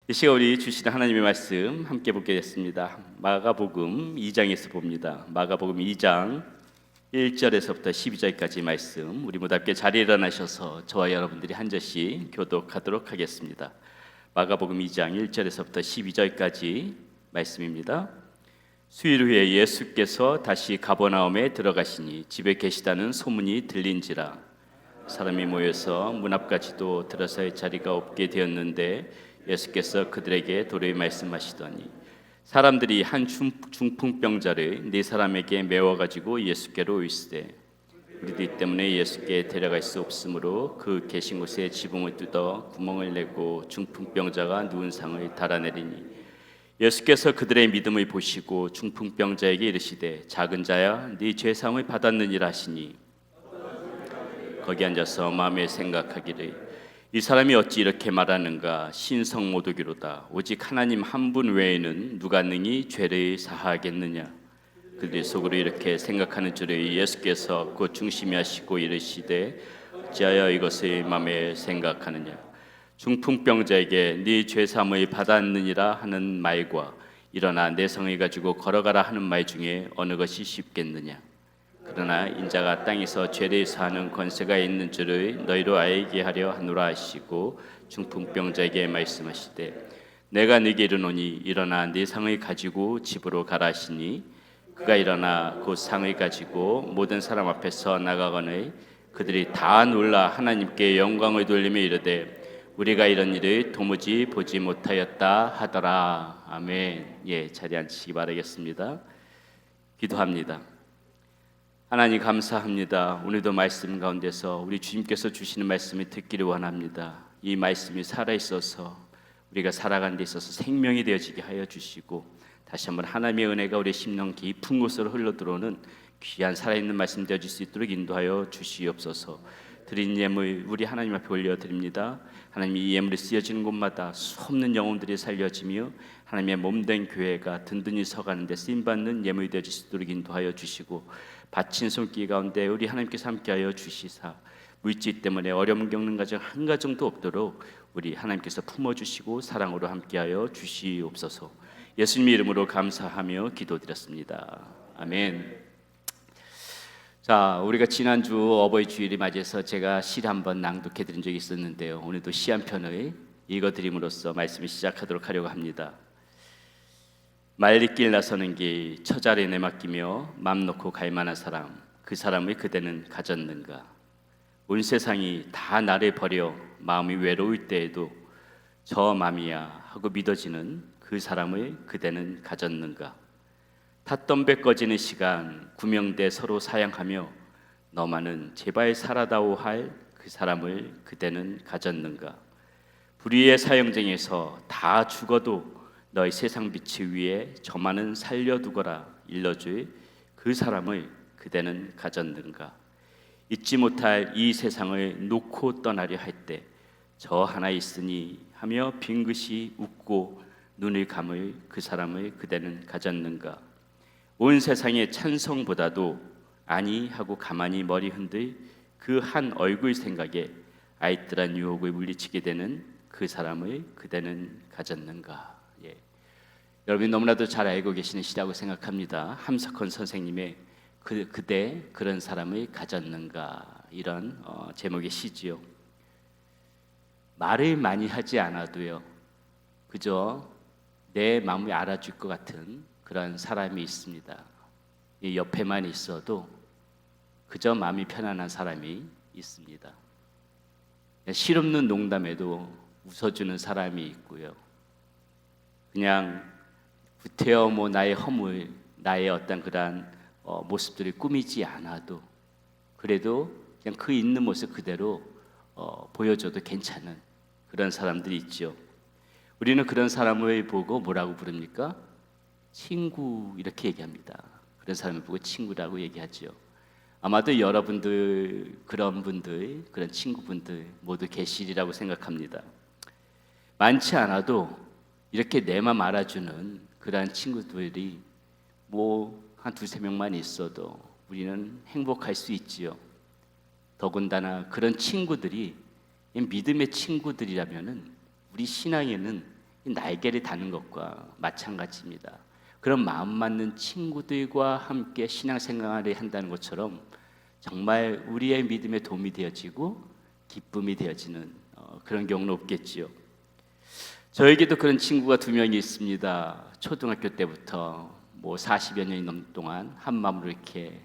이 시간 우리 주시는 하나님의 말씀 함께 보게 됐습니다. 마가복음 2장에서 봅니다. 마가복음 2장 1절에서부터 12절까지 말씀, 우리 모두 함께 자리에 일어나셔서 저와 여러분들이 한 절씩 교독하도록 하겠습니다. 마가복음 2장 1절에서부터 12절까지 말씀입니다. 수일 후에 예수께서 다시 가버나움에 들어가시니 집에 계시다는 소문이 들린지라 사람이 모여서 문 앞까지도 들어설 자리가 없게 되었는데 예수께서 그들에게 도리어 말씀하시더니 사람들이 한 중풍병자를 네 사람에게 메워 가지고 예수께로 오시되 우리들 때문에 예수께 데려갈 수 없으므로 그 계신 곳에 지붕을 뜯어 구멍을 내고 중풍병자가 누운 상을 달아내리니 예수께서 그들의 믿음을 보시고 중풍병자에게 이르시되 작은 자야 네 죄사함을 받았느니라 하시니 거기 앉아서 마음에 생각하기를 이 사람이 어찌 이렇게 말하는가 신성 모독이로다 오직 하나님 한 분 외에는 누가 능히 죄를 사하겠느냐 그들이 속으로 이렇게 생각하는 줄을 예수께서 곧 중심히 하시고 이르시되 어찌하여 이것을 마음에 생각하느냐 중풍병자에게 네 죄사함을 받았느니라 하는 말과 일어나 내 성을 가지고 걸어가라 하는 말 중에 어느 것이 쉽겠느냐 그러나 인자가 땅에서 죄를 사하는 권세가 있는 줄을 너희로 알게 하려 하노라 하시고 중풍병자에게 말씀하시되 내가 네게 이르노니 일어나 네 상을 가지고 집으로 가라 하시니 그가 일어나 곧 상을 가지고 모든 사람 앞에서 나가거늘 그들이 다 놀라 하나님께 영광을 돌리며 이르되 우리가 이런 일을 도무지 보지 못하였다 하더라. 아멘. 자리에 앉으시기 바라겠습니다. 기도합니다. 하나님 감사합니다. 오늘도 말씀 가운데서 우리 주님께서 주시는 말씀을 듣기를 원합니다. 이 말씀이 살아있어서 우리가 살아가는 데 있어서 생명이 되어지게 하여 주시고 다시 한번 하나님의 은혜가 우리 심령 깊은 곳으로 흘러들어오는 귀한 살아있는 말씀 되어질 수 있도록 인도하여 주시옵소서. 드린 예물 우리 하나님 앞에 올려드립니다. 하나님 이 예물이 쓰여지는 곳마다 수없는 영혼들이 살려지며 하나님의 몸된 교회가 든든히 서가는 데 쓰임받는 예물이 되어질 수 있도록 인도하여 주시고 바친 손길 가운데 우리 하나님께서 함께하여 주시사 물질 때문에 어려움 겪는 가정 한 가정도 없도록 우리 하나님께서 품어주시고 사랑으로 함께하여 주시옵소서. 예수님의 이름으로 감사하며 기도드렸습니다. 아멘. 자, 우리가 지난주 어버이 주일을 맞이해서 제가 시를 한번 낭독해드린 적이 있었는데요. 오늘도 시 한 편을 읽어드림으로써 말씀을 시작하도록 하려고 합니다. 말리길 나서는 길 처자를 내맡기며 맘 놓고 갈 만한 사람 그 사람을 그대는 가졌는가 온 세상이 다 나를 버려 마음이 외로울 때에도 저 맘이야 하고 믿어지는 그 사람을 그대는 가졌는가 탔던 배 꺼지는 시간 구명대 서로 사양하며 너만은 제발 살아다오 할 그 사람을 그대는 가졌는가 불의의 사형쟁에서 다 죽어도 너희 세상 빛을 위해 저만은 살려두거라 일러줄 그 사람을 그대는 가졌는가 잊지 못할 이 세상을 놓고 떠나려 할 때 저 하나 있으니 하며 빙긋이 웃고 눈을 감을 그 사람을 그대는 가졌는가 온 세상의 찬성보다도 아니 하고 가만히 머리 흔들 그 한 얼굴 생각에 알뜰한 유혹을 물리치게 되는 그 사람을 그대는 가졌는가 여러분이 너무나도 잘 알고 계시는 시라고 생각합니다. 함석헌 선생님의 그대 그런 사람을 가졌는가 이런 제목의 시지요. 말을 많이 하지 않아도요. 그저 내 마음을 알아줄 것 같은 그런 사람이 있습니다. 이 옆에만 있어도 그저 마음이 편안한 사람이 있습니다. 실없는 농담에도 웃어주는 사람이 있고요. 그냥 구태여 나의 허물, 나의 어떤 그러한 모습들을 꾸미지 않아도 그래도 그냥 그 있는 모습 그대로 보여줘도 괜찮은 그런 사람들이 있죠. 우리는 그런 사람을 보고 뭐라고 부릅니까? 친구 이렇게 얘기합니다. 그런 사람을 보고 친구라고 얘기하죠. 아마도 여러분들 그런 분들, 그런 친구분들 모두 계시리라고 생각합니다. 많지 않아도 이렇게 내 맘 알아주는 그러한 친구들이 한 두세 명만 있어도 우리는 행복할 수 있지요. 더군다나 그런 친구들이 믿음의 친구들이라면은 우리 신앙에는 이 날개를 다는 것과 마찬가지입니다. 그런 마음 맞는 친구들과 함께 신앙생활을 한다는 것처럼 정말 우리의 믿음에 도움이 되어지고 기쁨이 되어지는 그런 경우는 없겠지요. 저에게도 그런 친구가 두 명이 있습니다. 초등학교 때부터 40여 년이 넘는 동안 한 마음으로 이렇게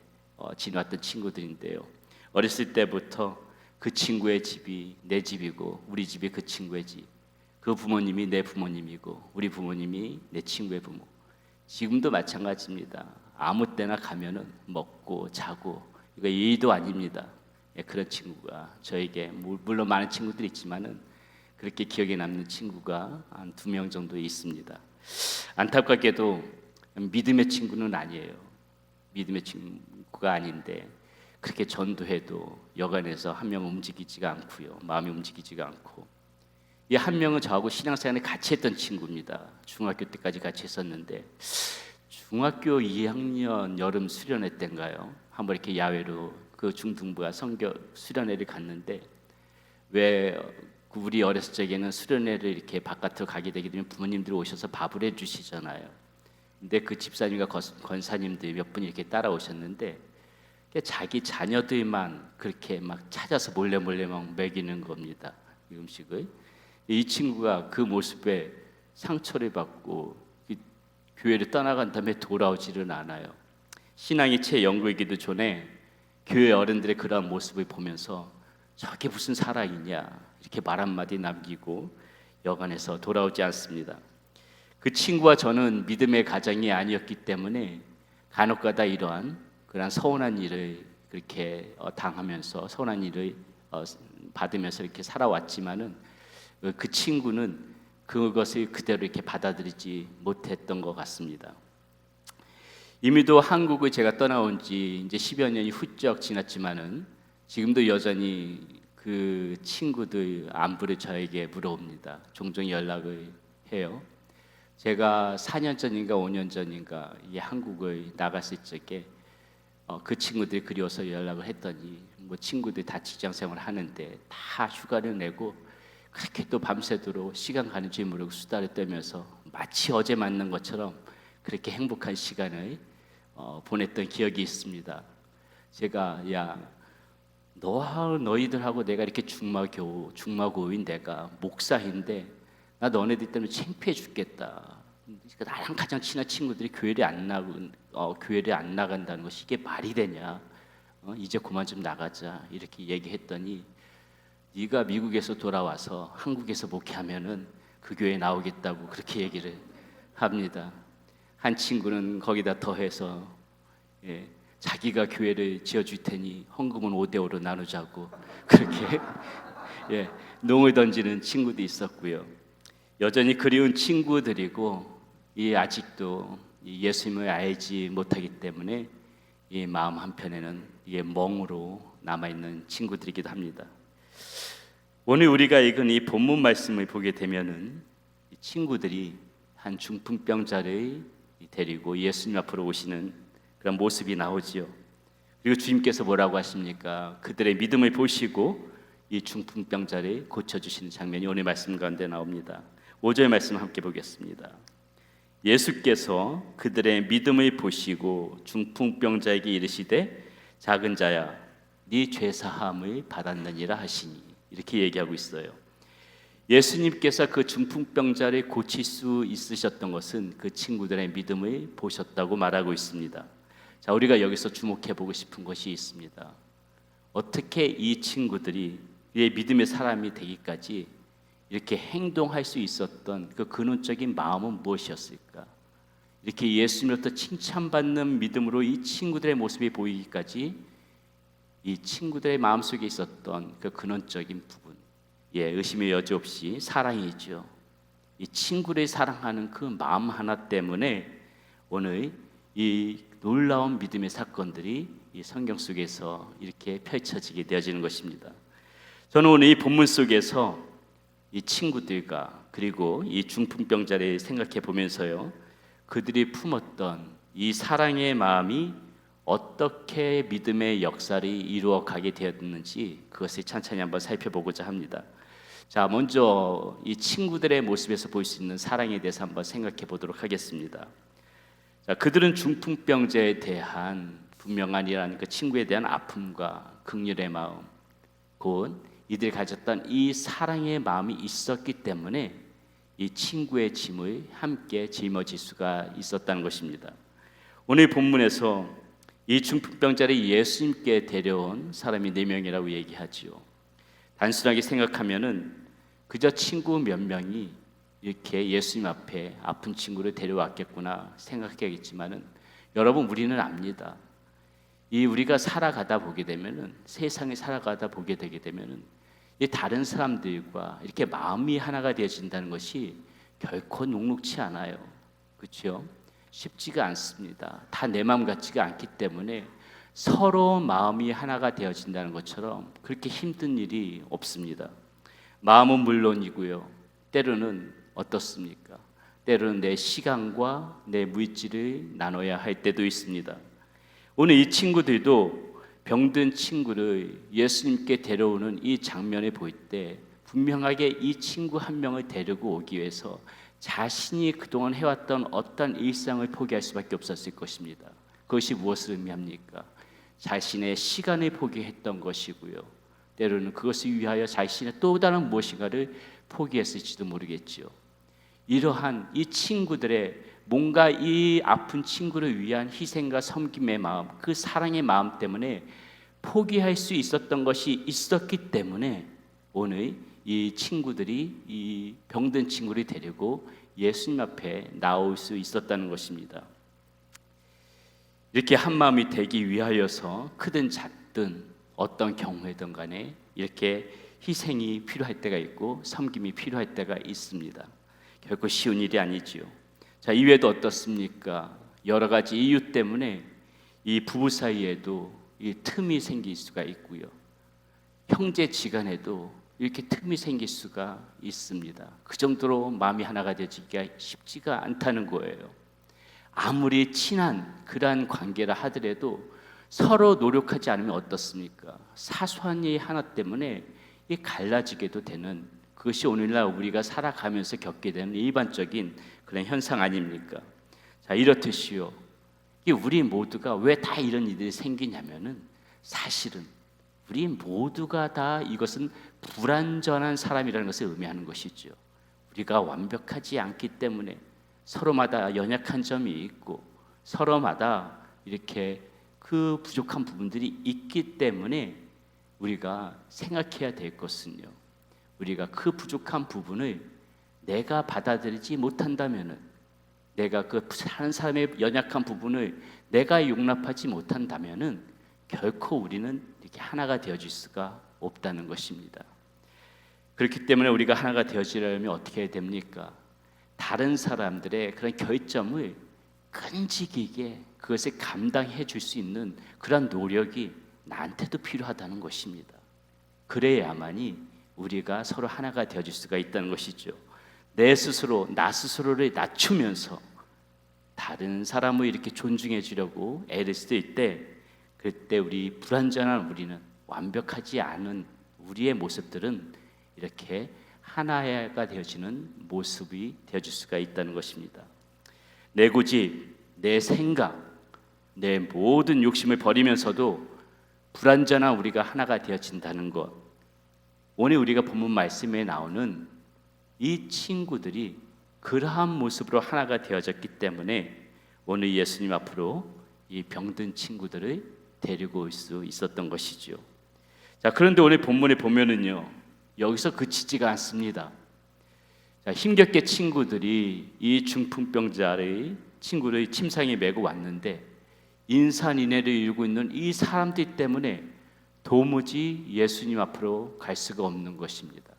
지내왔던 친구들인데요. 어렸을 때부터 그 친구의 집이 내 집이고 우리 집이 그 친구의 집, 그 부모님이 내 부모님이고 우리 부모님이 내 친구의 부모. 지금도 마찬가지입니다. 아무 때나 가면은 먹고 자고 이거 예의도 아닙니다. 그런 친구가 저에게 물론 많은 친구들이 있지만은 그렇게 기억에 남는 친구가 한 2명 정도 있습니다. 안타깝게도 믿음의 친구는 아니에요. 믿음의 친구가 아닌데 그렇게 전도해도 여간에서 한 명은 움직이지가 않고요. 마음이 움직이지가 않고 이 한 명은 저하고 신앙생활을 같이 했던 친구입니다. 중학교 때까지 같이 했었는데 중학교 2학년 여름 수련회 때인가요? 한번 이렇게 야외로 그 중등부가 선교 수련회를 갔는데 왜 우리 어렸을 적에는 수련회를 이렇게 바깥으로 가게 되게 되면 부모님들이 오셔서 밥을 해주시잖아요. 근데 그 집사님과 권사님들 몇 분이 이렇게 따라오셨는데 자기 자녀들만 그렇게 막 찾아서 몰래 막 먹이는 겁니다. 이 음식을. 이 친구가 그 모습에 상처를 받고 교회를 떠나간 다음에 돌아오지는 않아요. 신앙이 채 영구이기도 전에 교회 어른들의 그러한 모습을 보면서 저게 무슨 사랑이냐 이렇게 말 한마디 남기고 여간에서 돌아오지 않습니다. 그 친구와 저는 믿음의 가정이 아니었기 때문에 간혹가다 이러한 그러한 서운한 일을 그렇게 당하면서 서운한 일을 받으면서 이렇게 살아왔지만은 그 친구는 그것을 그대로 이렇게 받아들이지 못했던 것 같습니다. 이미도 한국을 제가 떠나온 지 이제 10여 년이 훌쩍 지났지만은 지금도 여전히 그 친구들 안부를 저에게 물어옵니다. 종종 연락을 해요. 제가 4년 전인가 5년 전인가 이 한국을 나갔을 적에 그 친구들이 그리워서 연락을 했더니 친구들이 다 직장 생활을 하는데 다 휴가를 내고 그렇게 또 밤새도록 시간 가는 줄 모르고 수다를 떨면서 마치 어제 만난 것처럼 그렇게 행복한 시간을 보냈던 기억이 있습니다. 제가 너희들하고 내가 이렇게 중마고인 내가 목사인데 나 너네들 때문에 창피해 죽겠다. 나랑 가장 친한 친구들이 교회를 안 나간다는 것이 이게 말이 되냐? 이제 그만 좀 나가자 이렇게 얘기했더니 네가 미국에서 돌아와서 한국에서 목회하면은 그 교회에 나오겠다고 그렇게 얘기를 합니다. 한 친구는 거기다 더해서 자기가 교회를 지어줄 테니 헌금은 5대5로 나누자고 그렇게 농을 던지는 친구도 있었고요. 여전히 그리운 친구들이고 아직도 예수님을 알지 못하기 때문에 이 마음 한편에는 멍으로 남아있는 친구들이기도 합니다. 오늘 우리가 읽은 이 본문 말씀을 보게 되면은 이 친구들이 한 중풍병자를 데리고 예수님 앞으로 오시는 그런 모습이 나오지요. 그리고 주님께서 뭐라고 하십니까? 그들의 믿음을 보시고 이 중풍병자를 고쳐주시는 장면이 오늘 말씀 가운데 나옵니다. 5절 말씀 함께 보겠습니다. 예수께서 그들의 믿음을 보시고 중풍병자에게 이르시되 작은 자야 네 죄사함을 받았느니라 하시니 이렇게 얘기하고 있어요. 예수님께서 그 중풍병자를 고칠 수 있으셨던 것은 그 친구들의 믿음을 보셨다고 말하고 있습니다. 자, 우리가 여기서 주목해 보고 싶은 것이 있습니다. 어떻게 이 친구들이 믿음의 사람이 되기까지 이렇게 행동할 수 있었던 그 근원적인 마음은 무엇이었을까? 이렇게 예수님으로부터 칭찬받는 믿음으로 이 친구들의 모습이 보이기까지 이 친구들의 마음속에 있었던 그 근원적인 부분, 의심의 여지 없이 사랑이죠. 이 친구를 사랑하는 그 마음 하나 때문에 오늘 이 놀라운 믿음의 사건들이 이 성경 속에서 이렇게 펼쳐지게 되어지는 것입니다. 저는 오늘 이 본문 속에서 이 친구들과 그리고 이 중풍병자를 생각해 보면서요, 그들이 품었던 이 사랑의 마음이 어떻게 믿음의 역사를 이루어 가게 되었는지 그것을 찬찬히 한번 살펴보고자 합니다. 자, 먼저 이 친구들의 모습에서 볼 수 있는 사랑에 대해서 한번 생각해 보도록 하겠습니다. 자, 그들은 중풍병자에 대한 분명한이라는 그 친구에 대한 아픔과 긍휼의 마음, 곧 이들이 가졌던 이 사랑의 마음이 있었기 때문에 이 친구의 짐을 함께 짊어질 수가 있었다는 것입니다. 오늘 본문에서 이 중풍병자를 예수님께 데려온 사람이 4명이라고 얘기하지요. 단순하게 생각하면은 그저 친구 몇 명이 이렇게 예수님 앞에 아픈 친구를 데려왔겠구나 생각하겠지만은, 여러분, 우리는 압니다. 이 우리가 살아가다 보게 되면은, 세상에 살아가다 보게 되게 되면은 이 다른 사람들과 이렇게 마음이 하나가 되어진다는 것이 결코 녹록치 않아요. 그렇죠? 쉽지가 않습니다. 다 내 마음 같지가 않기 때문에 서로 마음이 하나가 되어진다는 것처럼 그렇게 힘든 일이 없습니다. 마음은 물론이고요, 때로는 어떻습니까? 때로는 내 시간과 내 물질을 나눠야 할 때도 있습니다. 오늘 이 친구들도 병든 친구를 예수님께 데려오는 이 장면을 볼 때 분명하게 이 친구 한 명을 데리고 오기 위해서 자신이 그동안 해왔던 어떤 일상을 포기할 수밖에 없었을 것입니다. 그것이 무엇을 의미합니까? 자신의 시간을 포기했던 것이고요, 때로는 그것을 위하여 자신의 또 다른 무엇인가를 포기했을지도 모르겠지요. 이러한 이 친구들의 뭔가 이 아픈 친구를 위한 희생과 섬김의 마음, 그 사랑의 마음 때문에 포기할 수 있었던 것이 있었기 때문에 오늘 이 친구들이 이 병든 친구를 데리고 예수님 앞에 나올 수 있었다는 것입니다. 이렇게 한 마음이 되기 위하여서 크든 작든 어떤 경우에든 간에 이렇게 희생이 필요할 때가 있고 섬김이 필요할 때가 있습니다. 결코 쉬운 일이 아니지요. 자, 이외에도 어떻습니까? 여러 가지 이유 때문에 이 부부 사이에도 이 틈이 생길 수가 있고요, 형제지간에도 이렇게 틈이 생길 수가 있습니다. 그 정도로 마음이 하나가 되지기가 쉽지가 않다는 거예요. 아무리 친한 그러한 관계라 하더라도 서로 노력하지 않으면 어떻습니까? 사소한 일 하나 때문에 갈라지게도 되는, 그것이 오늘날 우리가 살아가면서 겪게 되는 일반적인 그런 현상 아닙니까? 자, 이렇듯이요, 우리 모두가 왜 다 이런 일들이 생기냐면은 사실은 우리 모두가 다 이것은 불완전한 사람이라는 것을 의미하는 것이죠. 우리가 완벽하지 않기 때문에 서로마다 연약한 점이 있고 서로마다 이렇게 그 부족한 부분들이 있기 때문에 우리가 생각해야 될 것은요, 우리가 그 부족한 부분을 내가 받아들이지 못한다면은, 내가 그 다른 사람의 연약한 부분을 내가 용납하지 못한다면은 결코 우리는 이렇게 하나가 되어질 수가 없다는 것입니다. 그렇기 때문에 우리가 하나가 되어지려면 어떻게 해야 됩니까? 다른 사람들의 그런 결점을 끈질기게 그것을 감당해 줄 수 있는 그런 노력이 나한테도 필요하다는 것입니다. 그래야만이 우리가 서로 하나가 되어질 수가 있다는 것이죠. 내 스스로, 나 스스로를 낮추면서 다른 사람을 이렇게 존중해 주려고 애를 쓸 때, 그때 우리 불완전한 우리는, 완벽하지 않은 우리의 모습들은 이렇게 하나가 되어지는 모습이 되어질 수가 있다는 것입니다. 내 고집, 내 생각, 내 모든 욕심을 버리면서도 불완전한 우리가 하나가 되어진다는 것, 오늘 우리가 본문 말씀에 나오는 이 친구들이 그러한 모습으로 하나가 되어졌기 때문에 오늘 예수님 앞으로 이 병든 친구들을 데리고 올 수 있었던 것이죠. 자, 그런데 오늘 본문에 보면은요, 여기서 그치지가 않습니다. 자, 힘겹게 친구들이 이 중풍병자의 친구를 침상에 메고 왔는데 인산인해를 이루고 있는 이 사람들 때문에 도무지 예수님 앞으로 갈 수가 없는 것입니다.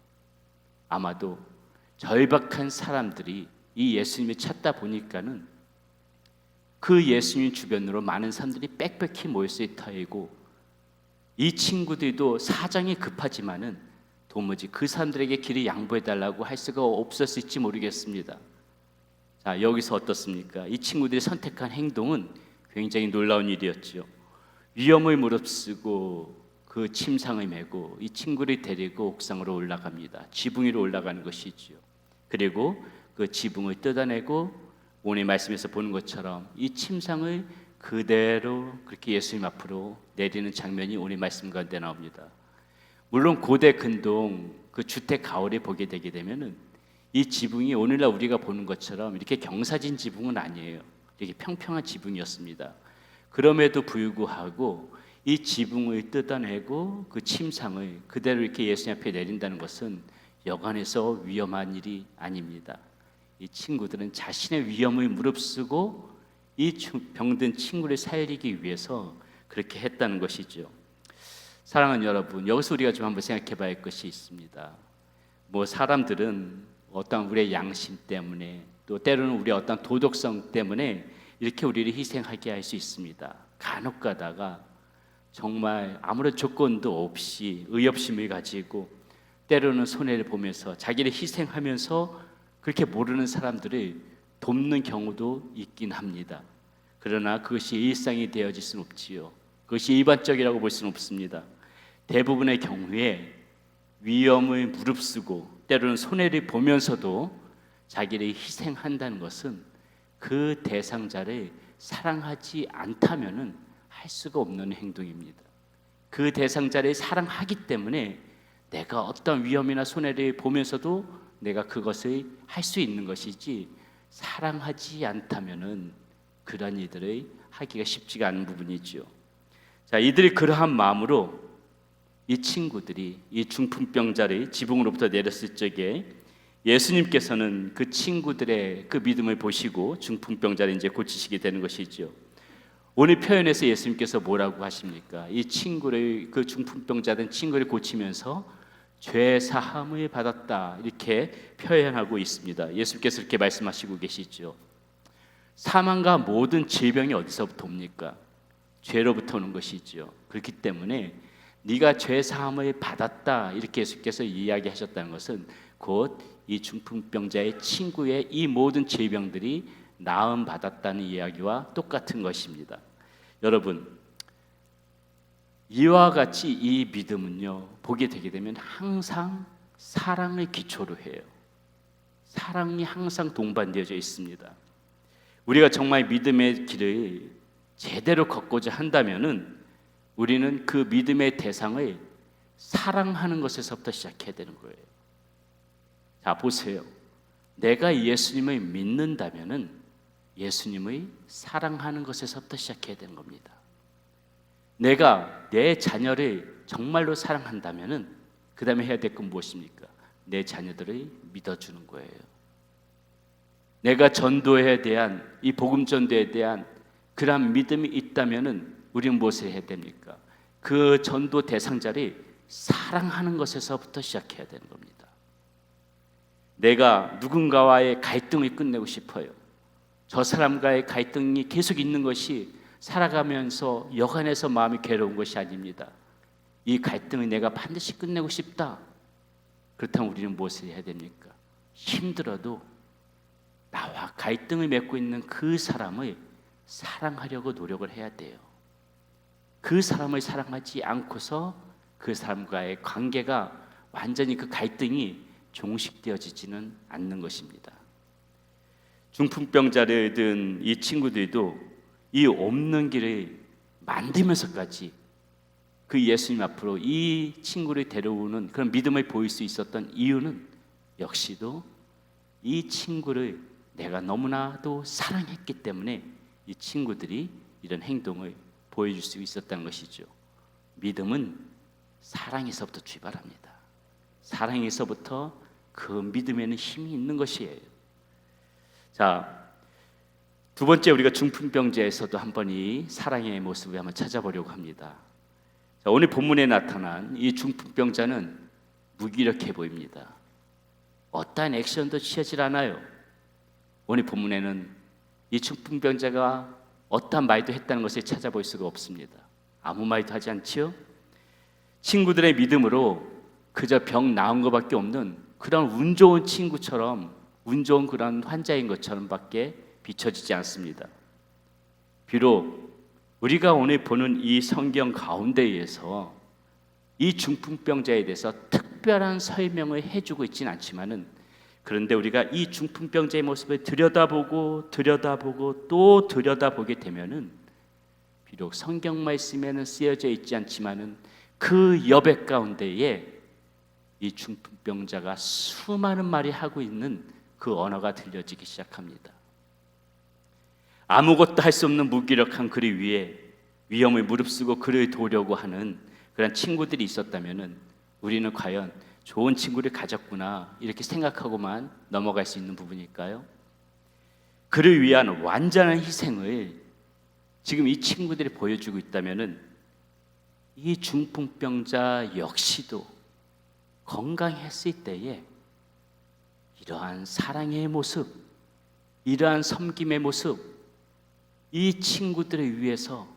아마도 절박한 사람들이 이 예수님을 찾다 보니까는 그 예수님 주변으로 많은 사람들이 빽빽히 모였을 터이고, 이 친구들도 사정이 급하지만은 도무지 그 사람들에게 길을 양보해달라고 할 수가 없었을지 모르겠습니다. 자, 여기서 어떻습니까? 이 친구들이 선택한 행동은 굉장히 놀라운 일이었죠. 위험을 무릅쓰고 그 침상을 메고 이 친구를 데리고 옥상으로 올라갑니다. 지붕 위로 올라가는 것이지요. 그리고 그 지붕을 뜯어내고 오늘 말씀에서 보는 것처럼 이 침상을 그대로 그렇게 예수님 앞으로 내리는 장면이 오늘 말씀 가운데 나옵니다. 물론 고대 근동 그 주택 가을에 보게 되게 되면은 이 지붕이 오늘날 우리가 보는 것처럼 이렇게 경사진 지붕은 아니에요. 이렇게 평평한 지붕이었습니다. 그럼에도 불구하고 이 지붕을 뜯어내고 그 침상을 그대로 이렇게 예수님 앞에 내린다는 것은 여간해서 위험한 일이 아닙니다. 이 친구들은 자신의 위험을 무릅쓰고 이 병든 친구를 살리기 위해서 그렇게 했다는 것이죠. 사랑하는 여러분, 여기서 우리가 좀 한번 생각해 봐야 할 것이 있습니다. 사람들은 어떤 우리의 양심 때문에 또 때로는 우리의 어떤 도덕성 때문에 이렇게 우리를 희생하게 할 수 있습니다. 간혹 가다가 정말 아무런 조건도 없이 의협심을 가지고 때로는 손해를 보면서 자기를 희생하면서 그렇게 모르는 사람들을 돕는 경우도 있긴 합니다. 그러나 그것이 일상이 되어질 수는 없지요. 그것이 일반적이라고 볼 수는 없습니다. 대부분의 경우에 위험을 무릅쓰고 때로는 손해를 보면서도 자기를 희생한다는 것은 그 대상자를 사랑하지 않다면은 할 수가 없는 행동입니다. 그 대상자를 사랑하기 때문에 내가 어떤 위험이나 손해를 보면서도 내가 그것을 할 수 있는 것이지, 사랑하지 않다면은 그런 일들을 하기가 쉽지가 않은 부분이죠. 자, 이들이 그러한 마음으로 이 친구들이 이 중풍병자를 지붕으로부터 내렸을 적에 예수님께서는 그 친구들의 그 믿음을 보시고 중풍병자를 이제 고치시게 되는 것이죠. 오늘 표현에서 예수님께서 뭐라고 하십니까? 이 친구를, 그 중풍병자된 친구를 고치면서 죄 사함을 받았다, 이렇게 표현하고 있습니다. 예수님께서 이렇게 말씀하시고 계시죠. 사망과 모든 질병이 어디서부터 옵니까? 죄로부터 오는 것이죠. 그렇기 때문에 네가 죄 사함을 받았다, 이렇게 예수께서 이야기하셨다는 것은 곧 이 중풍병자의 친구의 이 모든 질병들이 나음 받았다는 이야기와 똑같은 것입니다. 여러분, 이와 같이 이 믿음은요, 보게 되게 되면 항상 사랑을 기초로 해요. 사랑이 항상 동반되어져 있습니다. 우리가 정말 믿음의 길을 제대로 걷고자 한다면은 우리는 그 믿음의 대상을 사랑하는 것에서부터 시작해야 되는 거예요. 자, 보세요. 내가 예수님을 믿는다면은 예수님의 사랑하는 것에서부터 시작해야 되는 겁니다. 내가 내 자녀를 정말로 사랑한다면은 그 다음에 해야 될 건 무엇입니까? 내 자녀들을 믿어주는 거예요. 내가 전도에 대한, 이 복음 전도에 대한 그런 믿음이 있다면은 우리는 무엇을 해야 됩니까? 그 전도 대상자를 사랑하는 것에서부터 시작해야 되는 겁니다. 내가 누군가와의 갈등을 끝내고 싶어요. 저 사람과의 갈등이 계속 있는 것이 살아가면서 여간해서 마음이 괴로운 것이 아닙니다. 이 갈등을 내가 반드시 끝내고 싶다. 그렇다면 우리는 무엇을 해야 됩니까? 힘들어도 나와 갈등을 맺고 있는 그 사람을 사랑하려고 노력을 해야 돼요. 그 사람을 사랑하지 않고서 그 사람과의 관계가 완전히 그 갈등이 종식되어지지는 않는 것입니다. 중풍병자를 든 이 친구들도 이 없는 길을 만들면서까지 그 예수님 앞으로 이 친구를 데려오는 그런 믿음을 보일 수 있었던 이유는 역시도 이 친구를 내가 너무나도 사랑했기 때문에 이 친구들이 이런 행동을 보여줄 수 있었다는 것이죠. 믿음은 사랑에서부터 출발합니다. 사랑에서부터 그 믿음에는 힘이 있는 것이에요. 자, 두 번째, 우리가 중풍병자에서도 한번 이 사랑의 모습을 한번 찾아보려고 합니다. 자, 오늘 본문에 나타난 이 중풍병자는 무기력해 보입니다. 어떠한 액션도 취하지 않아요. 오늘 본문에는 이 중풍병자가 어떠한 말도 했다는 것을 찾아볼 수가 없습니다. 아무 말도 하지 않지요. 친구들의 믿음으로 그저 병 나은 것밖에 없는 그런 운 좋은 친구처럼, 운 좋은 그런 환자인 것처럼 밖에 비춰지지 않습니다. 비록 우리가 오늘 보는 이 성경 가운데에서 이 중풍병자에 대해서 특별한 설명을 해주고 있지는 않지만은, 그런데 우리가 이 중풍병자의 모습을 들여다보고 또 들여다보게 되면은, 비록 성경 말씀에는 쓰여져 있지 않지만은 그 여백 가운데에 이 중풍병자가 수많은 말이 하고 있는 그 언어가 들려지기 시작합니다. 아무것도 할 수 없는 무기력한 그리 위에 위험을 무릅쓰고 그를 도우려고 하는 그런 친구들이 있었다면은, 우리는 과연 좋은 친구를 가졌구나 이렇게 생각하고만 넘어갈 수 있는 부분일까요? 그를 위한 완전한 희생을 지금 이 친구들이 보여주고 있다면은, 이 중풍병자 역시도 건강했을 때에 이러한 사랑의 모습, 이러한 섬김의 모습, 이 친구들을 위해서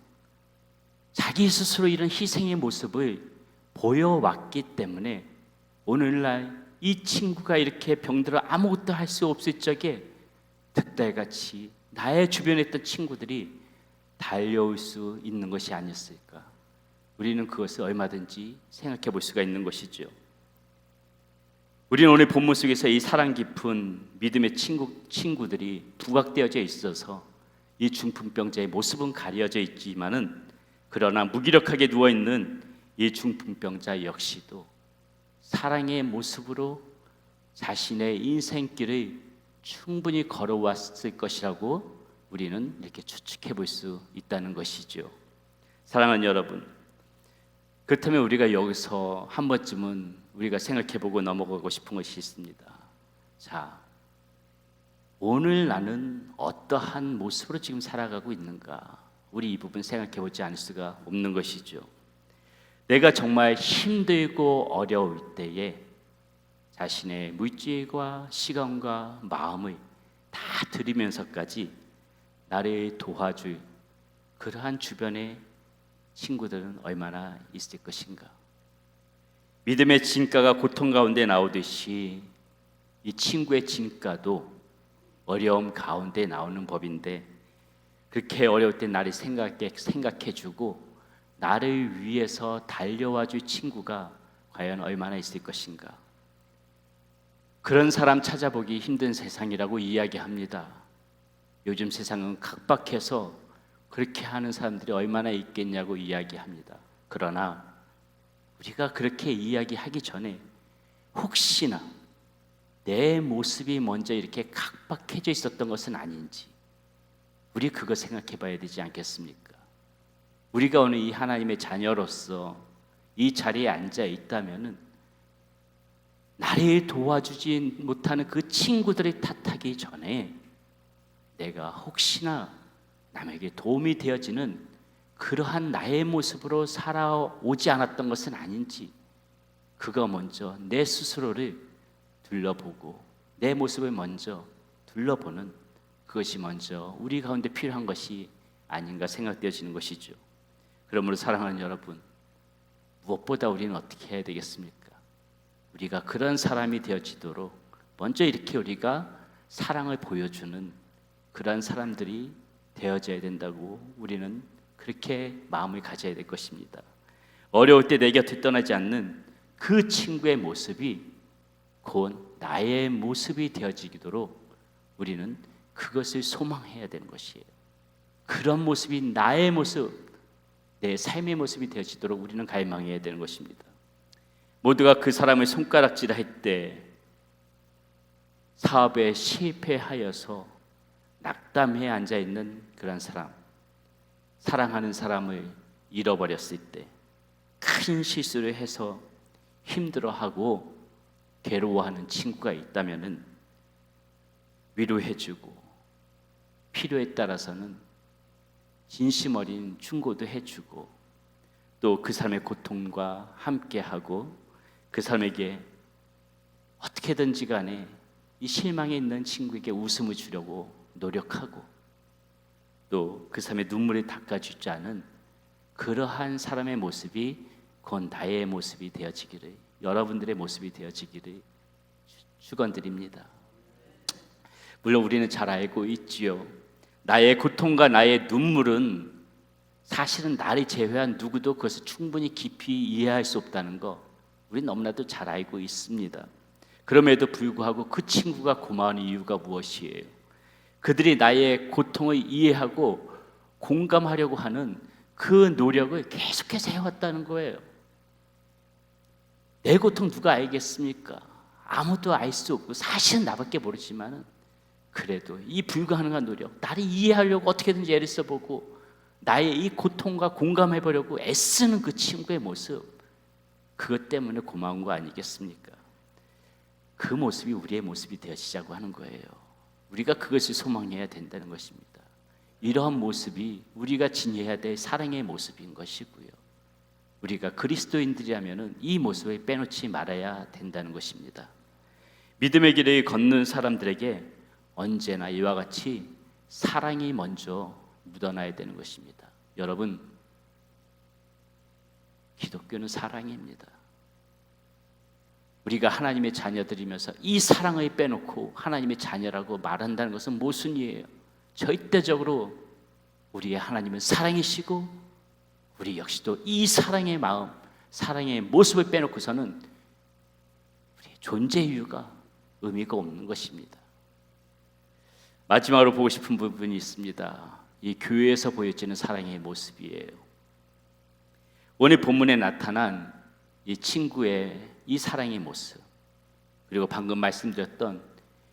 자기 스스로 이런 희생의 모습을 보여왔기 때문에, 오늘날 이 친구가 이렇게 병들어 아무것도 할 수 없을 적에 득달같이 나의 주변에 있던 친구들이 달려올 수 있는 것이 아니었을까? 우리는 그것을 얼마든지 생각해 볼 수가 있는 것이죠. 우리는 오늘 본문 속에서 이 사랑 깊은 믿음의 친구들이 부각되어져 있어서 이 중풍병자의 모습은 가려져 있지만은, 그러나 무기력하게 누워있는 이 중풍병자 역시도 사랑의 모습으로 자신의 인생길을 충분히 걸어왔을 것이라고 우리는 이렇게 추측해 볼 수 있다는 것이죠. 사랑하는 여러분, 그렇다면 우리가 여기서 한 번쯤은 우리가 생각해 보고 넘어가고 싶은 것이 있습니다. 자, 오늘 나는 어떠한 모습으로 지금 살아가고 있는가? 우리 이 부분 생각해 보지 않을 수가 없는 것이죠. 내가 정말 힘들고 어려울 때에 자신의 물질과 시간과 마음을 다 드리면서까지 나를 도와줄 그러한 주변의 친구들은 얼마나 있을 것인가? 믿음의 진가가 고통 가운데 나오듯이 이 친구의 진가도 어려움 가운데 나오는 법인데, 그렇게 어려울 때 나를 생각해주고 나를 위해서 달려와줄 친구가 과연 얼마나 있을 것인가? 그런 사람 찾아보기 힘든 세상이라고 이야기합니다. 요즘 세상은 각박해서 그렇게 하는 사람들이 얼마나 있겠냐고 이야기합니다. 그러나 우리가 그렇게 이야기하기 전에 혹시나 내 모습이 먼저 이렇게 각박해져 있었던 것은 아닌지, 우리 그거 생각해 봐야 되지 않겠습니까? 우리가 오늘 이 하나님의 자녀로서 이 자리에 앉아 있다면은, 나를 도와주지 못하는 그 친구들을 탓하기 전에 내가 혹시나 남에게 도움이 되어지는 그러한 나의 모습으로 살아오지 않았던 것은 아닌지, 그거 먼저 내 스스로를 둘러보고 내 모습을 먼저 둘러보는, 그것이 먼저 우리 가운데 필요한 것이 아닌가 생각되어지는 것이죠. 그러므로 사랑하는 여러분, 무엇보다 우리는 어떻게 해야 되겠습니까? 우리가 그런 사람이 되어지도록 먼저 이렇게 우리가 사랑을 보여주는 그런 사람들이 되어져야 된다고 우리는 그렇게 마음을 가져야 될 것입니다. 어려울 때 내 곁을 떠나지 않는 그 친구의 모습이 곧 나의 모습이 되어지도록 우리는 그것을 소망해야 되는 것이에요. 그런 모습이 나의 모습, 내 삶의 모습이 되어지도록 우리는 갈망해야 되는 것입니다. 모두가 그 사람을 손가락질할 때 사업에 실패하여서 낙담해 앉아있는 그런 사람, 사랑하는 사람을 잃어버렸을 때 큰 실수를 해서 힘들어하고 괴로워하는 친구가 있다면은 위로해주고, 필요에 따라서는 진심 어린 충고도 해주고, 또 그 사람의 고통과 함께하고 그 사람에게 어떻게든지 간에 이 실망에 있는 친구에게 웃음을 주려고 노력하고, 또 그 사람의 눈물을 닦아주지 않은 그러한 사람의 모습이 곧 나의 모습이 되어지기를, 여러분들의 모습이 되어지기를 축원드립니다. 물론 우리는 잘 알고 있지요. 나의 고통과 나의 눈물은 사실은 나를 제외한 누구도 그것을 충분히 깊이 이해할 수 없다는 거 우리는 너무나도 잘 알고 있습니다. 그럼에도 불구하고 그 친구가 고마운 이유가 무엇이에요? 그들이 나의 고통을 이해하고 공감하려고 하는 그 노력을 계속해서 해왔다는 거예요. 내 고통 누가 알겠습니까? 아무도 알 수 없고 사실은 나밖에 모르지만은 그래도 이 불가능한 노력, 나를 이해하려고 어떻게든지 애를 써보고 나의 이 고통과 공감해보려고 애쓰는 그 친구의 모습, 그것 때문에 고마운 거 아니겠습니까? 그 모습이 우리의 모습이 되어지자고 하는 거예요. 우리가 그것을 소망해야 된다는 것입니다. 이러한 모습이 우리가 지녀야 될 사랑의 모습인 것이고요. 우리가 그리스도인들이라면 이 모습을 빼놓지 말아야 된다는 것입니다. 믿음의 길을 걷는 사람들에게 언제나 이와 같이 사랑이 먼저 묻어나야 되는 것입니다. 여러분, 기독교는 사랑입니다. 우리가 하나님의 자녀들이면서 이 사랑을 빼놓고 하나님의 자녀라고 말한다는 것은 모순이에요. 절대적으로 우리의 하나님은 사랑이시고 우리 역시도 이 사랑의 마음, 사랑의 모습을 빼놓고서는 우리의 존재 이유가 의미가 없는 것입니다. 마지막으로 보고 싶은 부분이 있습니다. 이 교회에서 보여지는 사랑의 모습이에요. 오늘 본문에 나타난 이 친구의 이 사랑의 모습, 그리고 방금 말씀드렸던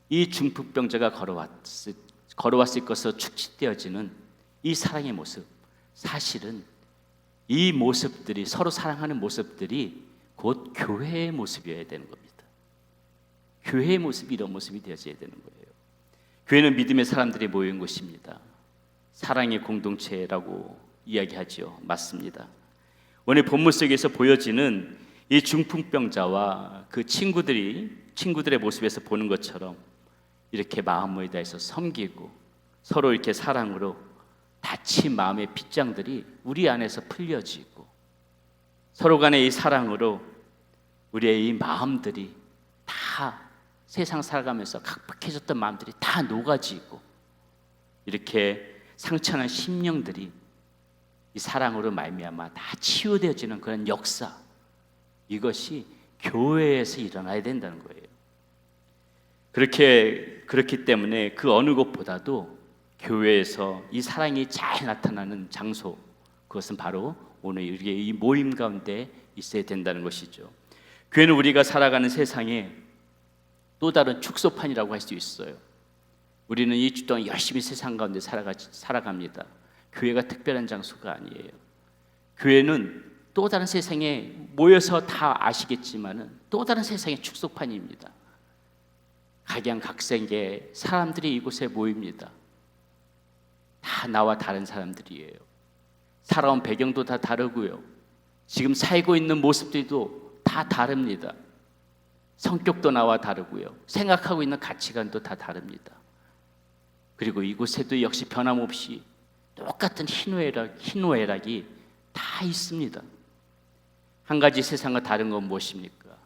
이 중풍병자가 걸어왔을 것으로 축치되어지는 이 사랑의 모습, 사실은 이 모습들이, 서로 사랑하는 모습들이 곧 교회의 모습이어야 되는 겁니다. 교회의 모습이 이런 모습이 되어져야 되는 거예요. 교회는 믿음의 사람들이 모인 곳입니다. 사랑의 공동체라고 이야기하죠. 맞습니다. 오늘 본문 속에서 보여지는 이 중풍병자와 그 친구들의 모습에서 보는 것처럼 이렇게 마음을 다해서 섬기고 서로 이렇게 사랑으로 다친 마음의 빗장들이 우리 안에서 풀려지고 서로 간의 이 사랑으로 우리의 이 마음들이 다 세상 살아가면서 각박해졌던 마음들이 다 녹아지고 이렇게 상처난 심령들이 이 사랑으로 말미암아 다 치유되어지는 그런 역사, 이것이 교회에서 일어나야 된다는 거예요. 그렇기 때문에 그 어느 곳보다도 교회에서 이 사랑이 잘 나타나는 장소, 그것은 바로 오늘 우리의 이 모임 가운데 있어야 된다는 것이죠. 교회는 우리가 살아가는 세상에 또 다른 축소판이라고 할 수 있어요. 우리는 이 주 동안 열심히 세상 가운데 살아갑니다. 교회가 특별한 장소가 아니에요. 교회는 또 다른 세상에 모여서 다 아시겠지만은 또 다른 세상의 축소판입니다. 각양각색의 사람들이 이곳에 모입니다. 다 나와 다른 사람들이에요. 살아온 배경도 다 다르고요. 지금 살고 있는 모습들도 다 다릅니다. 성격도 나와 다르고요. 생각하고 있는 가치관도 다 다릅니다. 그리고 이곳에도 역시 변함없이 똑같은 희노애락이 다 있습니다. 한 가지 세상과 다른 건 무엇입니까?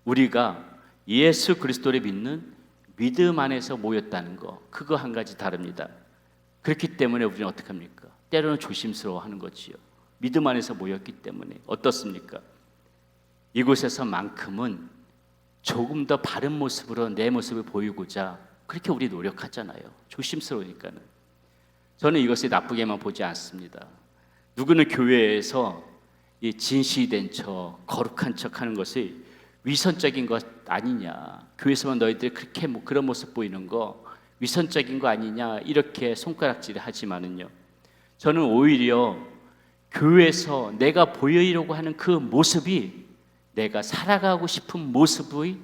우리가 예수 그리스도를 믿는 믿음 안에서 모였다는 거, 그거 한 가지 다릅니다. 그렇기 때문에 우리는 어떻게 합니까? 때로는 조심스러워하는 거지요. 믿음 안에서 모였기 때문에. 어떻습니까? 이곳에서만큼은 조금 더 바른 모습으로 내 모습을 보이고자 그렇게 우리 노력하잖아요. 조심스러우니까는. 저는 이것을 나쁘게만 보지 않습니다. 누구는 교회에서 이 진실된 척, 거룩한 척 하는 것이 위선적인 것 아니냐, 교회에서만 너희들 그렇게 그런 모습 보이는 거 위선적인 거 아니냐, 이렇게 손가락질을 하지만은요, 저는 오히려 교회에서 내가 보이려고 하는 그 모습이 내가 살아가고 싶은 모습의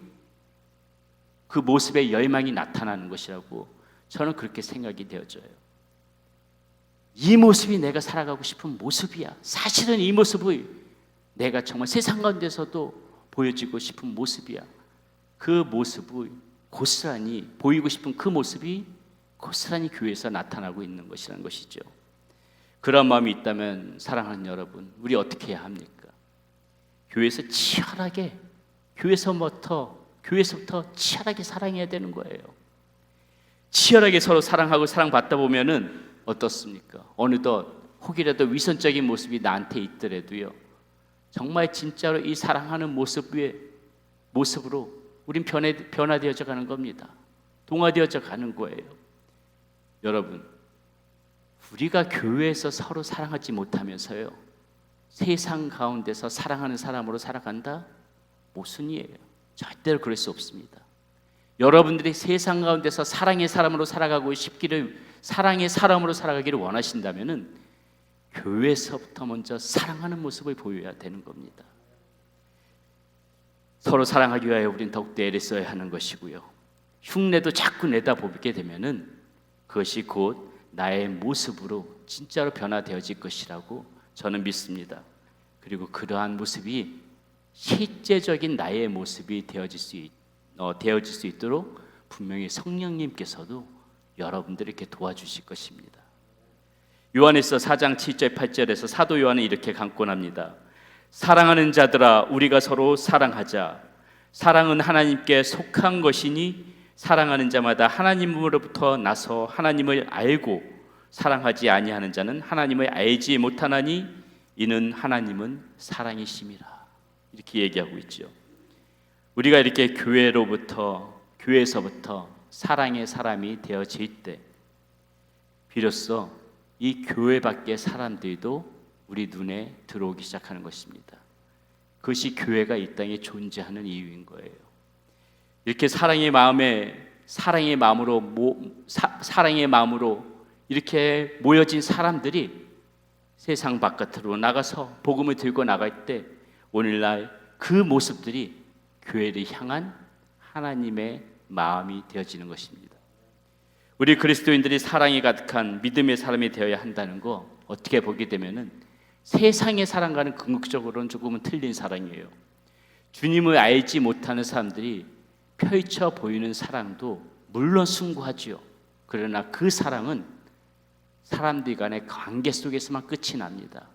그 모습의 열망이 나타나는 것이라고 저는 그렇게 생각이 되어져요. 이 모습이 내가 살아가고 싶은 모습이야. 사실은 이 모습이 내가 정말 세상 가운데서도 보여지고 싶은 모습이야. 그 모습을 고스란히 보이고 싶은 그 모습이 고스란히 교회에서 나타나고 있는 것이라는 것이죠. 그런 마음이 있다면 사랑하는 여러분, 우리 어떻게 해야 합니까? 교회에서 치열하게, 교회에서부터 치열하게 사랑해야 되는 거예요. 치열하게 서로 사랑하고 사랑받다 보면은 어떻습니까? 어느덧 혹이라도 위선적인 모습이 나한테 있더라도요, 정말 진짜로 이 사랑하는 모습으로 우린 변화되어져 가는 겁니다. 동화되어져 가는 거예요. 여러분, 우리가 교회에서 서로 사랑하지 못하면서요, 세상 가운데서 사랑하는 사람으로 살아간다? 모순이에요. 절대로 그럴 수 없습니다. 여러분들이 세상 가운데서 사랑의 사람으로 살아가고 싶기를, 사랑의 사람으로 살아가기를 원하신다면은 교회에서부터 먼저 사랑하는 모습을 보여야 되는 겁니다. 서로 사랑하기 위하여 우리는 더욱더 애를 써야 하는 것이고요, 흉내도 자꾸 내다보게 되면은 그것이 곧 나의 모습으로 진짜로 변화되어질 것이라고 저는 믿습니다. 그리고 그러한 모습이 실제적인 나의 모습이 되어질 수 있도록 분명히 성령님께서도 여러분들을 이렇게 도와주실 것입니다. 요한에서 4장 7절 8절에서 사도 요한은 이렇게 강권합니다. 사랑하는 자들아, 우리가 서로 사랑하자. 사랑은 하나님께 속한 것이니 사랑하는 자마다 하나님으로부터 나서 하나님을 알고 사랑하지 아니하는 자는 하나님을 알지 못하나니 이는 하나님은 사랑이심이라. 이렇게 얘기하고 있죠. 우리가 이렇게 교회에서부터 사랑의 사람이 되어질 때 비로소 이 교회 밖의 사람들도 우리 눈에 들어오기 시작하는 것입니다. 그것이 교회가 이 땅에 존재하는 이유인 거예요. 이렇게 사랑의 마음으로 이렇게 모여진 사람들이 세상 바깥으로 나가서 복음을 들고 나갈 때 오늘날 그 모습들이 교회를 향한 하나님의 마음이 되어지는 것입니다. 우리 그리스도인들이 사랑이 가득한 믿음의 사람이 되어야 한다는 거 어떻게 보게 되면은 세상의 사랑과는 궁극적으로는 조금은 틀린 사랑이에요. 주님을 알지 못하는 사람들이 펼쳐 보이는 사랑도 물론 숭고하지요. 그러나 그 사랑은 사람들 간의 관계 속에서만 끝이 납니다.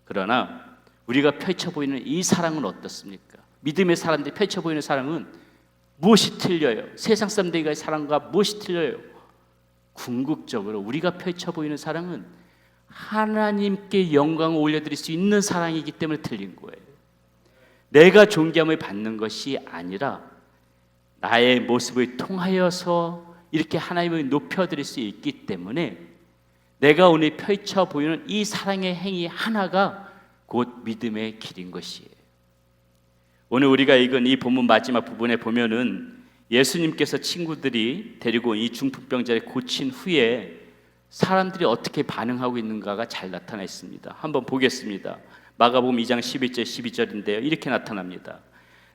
그러나 우리가 펼쳐 보이는 이 사랑은 어떻습니까? 믿음의 사람들이 펼쳐 보이는 사랑은 무엇이 틀려요? 세상 사람들과의 사랑과 무엇이 틀려요? 궁극적으로 우리가 펼쳐 보이는 사랑은 하나님께 영광을 올려드릴 수 있는 사랑이기 때문에 틀린 거예요. 내가 존귀함을 받는 것이 아니라 나의 모습을 통하여서 이렇게 하나님을 높여드릴 수 있기 때문에 내가 오늘 펼쳐 보이는 이 사랑의 행위 하나가 곧 믿음의 길인 것이에요. 오늘 우리가 읽은 이 본문 마지막 부분에 보면은 예수님께서 친구들이 데리고 이 중풍병자를 고친 후에 사람들이 어떻게 반응하고 있는가가 잘 나타나 있습니다. 한번 보겠습니다. 마가복음 2장 11절 12절인데요. 이렇게 나타납니다.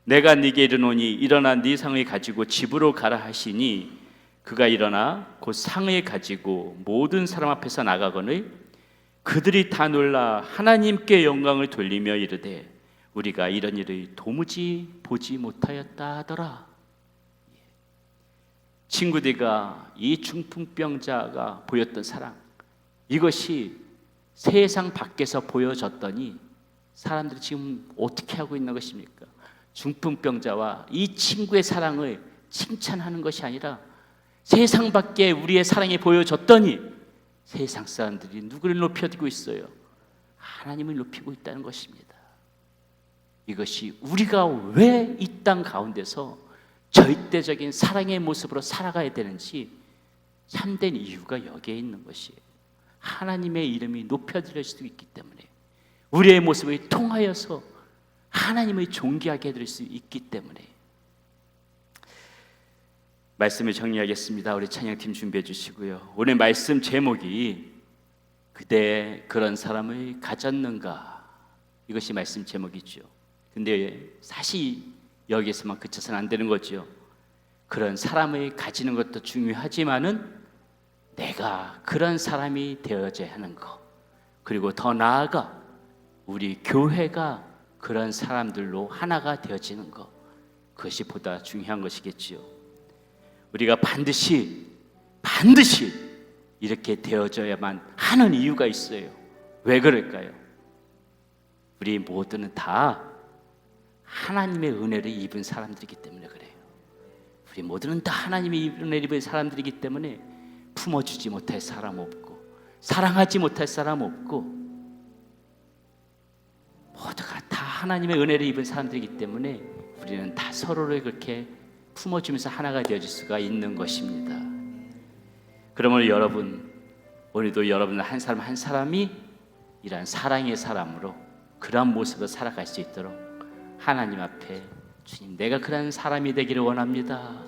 내가 네게 이르노니 일어나 네 상을 가지고 집으로 가라 하시니 그가 일어나 곧 상을 가지고 모든 사람 앞에서 나가거늘 그들이 다 놀라 하나님께 영광을 돌리며 이르되 우리가 이런 일을 도무지 보지 못하였다 하더라. 친구들과 이 중풍병자가 보였던 사랑, 이것이 세상 밖에서 보여졌더니 사람들이 지금 어떻게 하고 있는 것입니까? 중풍병자와 이 친구의 사랑을 칭찬하는 것이 아니라 세상 밖에 우리의 사랑이 보여졌더니 세상 사람들이 누구를 높여드리고 있어요? 하나님을 높이고 있다는 것입니다. 이것이 우리가 왜 이 땅 가운데서 절대적인 사랑의 모습으로 살아가야 되는지 참된 이유가 여기에 있는 것이에요. 하나님의 이름이 높여드릴 수 있기 때문에 우리의 모습을 통하여서 하나님을 존귀하게 해드릴 수 있기 때문에. 말씀을 정리하겠습니다. 우리 찬양팀 준비해 주시고요. 오늘 말씀 제목이 그대 그런 사람을 가졌는가, 이것이 말씀 제목이죠. 근데 사실 여기에서만 그쳐서는 안 되는 거죠. 그런 사람을 가지는 것도 중요하지만은 내가 그런 사람이 되어져야 하는 것, 그리고 더 나아가 우리 교회가 그런 사람들로 하나가 되어지는 것, 그것이 보다 중요한 것이겠지요. 우리가 반드시 이렇게 되어져야만 하는 이유가 있어요. 왜 그럴까요? 우리 모두는 다 하나님의 은혜를 입은 사람들이기 때문에 그래요. 우리 모두는 다 하나님의 은혜를 입은 사람들이기 때문에 품어주지 못할 사람 없고 사랑하지 못할 사람 없고 모두가 다 하나님의 은혜를 입은 사람들이기 때문에 우리는 다 서로를 그렇게 품어주면서 하나가 되어질 수가 있는 것입니다. 그러므로 여러분, 오늘도 여러분 한 사람 한 사람이 이러한 사랑의 사람으로 그러한 모습으로 살아갈 수 있도록 하나님 앞에 주님, 내가 그런 사람이 되기를 원합니다,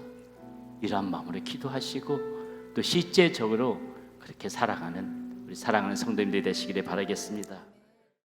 이러한 마음으로 기도하시고 또 실제적으로 그렇게 살아가는 우리 사랑하는 성도님들이 되시기를 바라겠습니다.